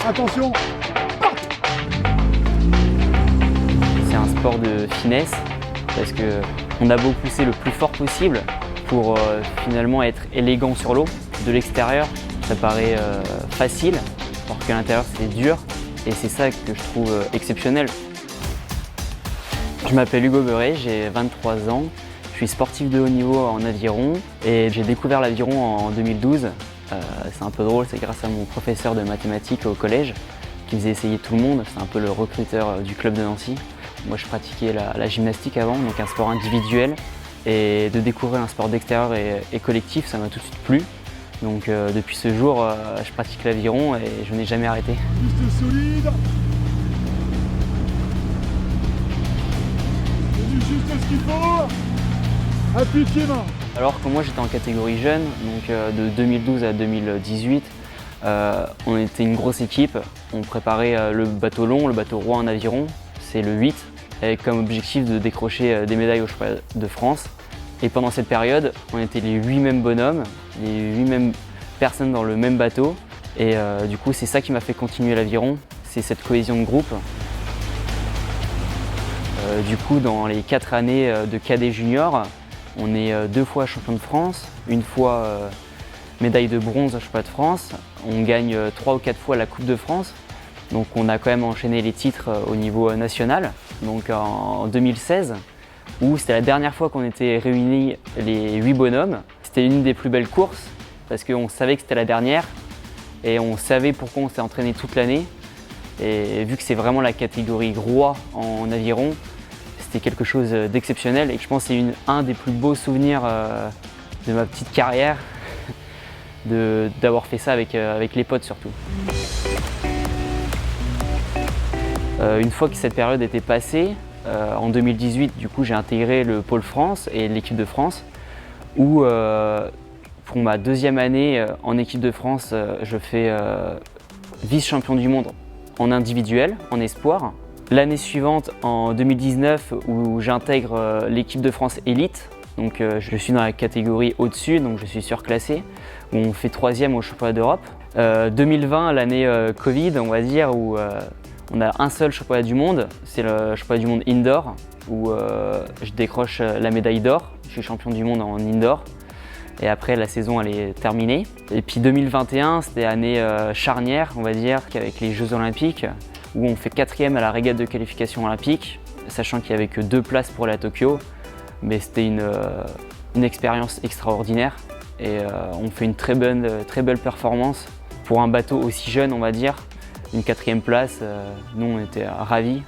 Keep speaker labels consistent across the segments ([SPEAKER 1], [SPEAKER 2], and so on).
[SPEAKER 1] Attention.
[SPEAKER 2] C'est un sport de finesse parce qu'on a beau pousser le plus fort possible pour finalement être élégant sur l'eau. De l'extérieur, ça paraît facile, alors qu'à l'intérieur c'est dur et c'est ça que je trouve exceptionnel. Je m'appelle Hugo Beuret, j'ai 23 ans, je suis sportif de haut niveau en aviron et j'ai découvert l'aviron en 2012. C'est un peu drôle, c'est grâce à mon professeur de mathématiques au collège qui faisait essayer tout le monde, c'est un peu le recruteur du club de Nancy. Moi je pratiquais la gymnastique avant, donc un sport individuel, et de découvrir un sport d'extérieur et collectif, ça m'a tout de suite plu. Donc depuis ce jour, je pratique l'aviron et je n'ai jamais arrêté.
[SPEAKER 1] Piste solide. Tenez juste ce qu'il faut. Appui pied-main.
[SPEAKER 2] Alors que moi j'étais en catégorie jeune, donc de 2012 à 2018, on était une grosse équipe. On préparait le bateau long, le bateau roi en aviron, c'est le 8, avec comme objectif de décrocher des médailles au championnat de France. Et pendant cette période, on était les 8 mêmes bonhommes, les 8 mêmes personnes dans le même bateau. Et du coup, c'est ça qui m'a fait continuer l'aviron, c'est cette cohésion de groupe. Du coup, dans les 4 années de cadet junior, on est 2 fois champion de France, 1 fois médaille de bronze au championnat de France. On gagne 3 ou 4 fois la Coupe de France. Donc on a quand même enchaîné les titres au niveau national. Donc en 2016, où c'était la dernière fois qu'on était réunis les 8 bonhommes. C'était une des plus belles courses parce qu'on savait que c'était la dernière et on savait pourquoi on s'est entraîné toute l'année. Et vu que c'est vraiment la catégorie roi en aviron, c'était quelque chose d'exceptionnel et que je pense que c'est un des plus beaux souvenirs de ma petite carrière, d'avoir fait ça avec les potes surtout. Une fois que cette période était passée, en 2018, du coup, j'ai intégré le pôle France et l'équipe de France, où pour ma 2e année en équipe de France, je fais vice-champion du monde en individuel, en espoir. L'année suivante, en 2019, où j'intègre l'équipe de France élite, donc je suis dans la catégorie au-dessus, donc je suis surclassé, où on fait 3e au championnat d'Europe. 2020, l'année Covid, on va dire, où on a un seul championnat du monde, c'est le championnat du monde indoor, où je décroche la médaille d'or. Je suis champion du monde en indoor. Et après, la saison elle est terminée. Et puis 2021, c'était année charnière, on va dire, avec les Jeux Olympiques, où on fait 4e à la régate de qualification olympique, sachant qu'il n'y avait que 2 places pour aller à Tokyo. Mais c'était une expérience extraordinaire. Et on fait une très belle performance pour un bateau aussi jeune, on va dire. Une 4e place, nous on était ravis.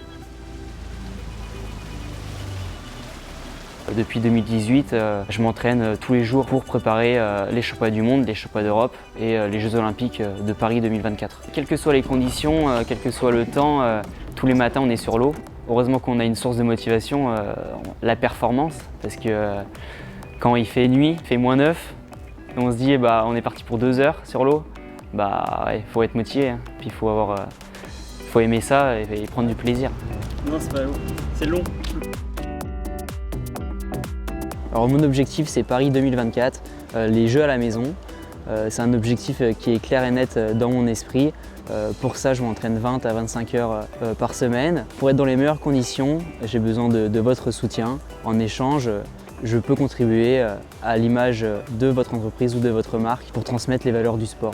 [SPEAKER 2] Depuis 2018, je m'entraîne tous les jours pour préparer les championnats du monde, les championnats d'Europe et les Jeux Olympiques de Paris 2024. Quelles que soient les conditions, quel que soit le temps, tous les matins on est sur l'eau. Heureusement qu'on a une source de motivation, la performance, parce que quand il fait nuit, il fait -9, et on se dit on est parti pour 2 heures sur l'eau. Ouais, faut être motivé, hein. Puis faut aimer ça et prendre du plaisir.
[SPEAKER 3] Non, c'est pas long, c'est long.
[SPEAKER 2] Alors mon objectif c'est Paris 2024, les Jeux à la maison. C'est un objectif qui est clair et net dans mon esprit. Pour ça je m'entraîne 20 à 25 heures par semaine. Pour être dans les meilleures conditions, j'ai besoin de votre soutien. En échange, je peux contribuer à l'image de votre entreprise ou de votre marque pour transmettre les valeurs du sport.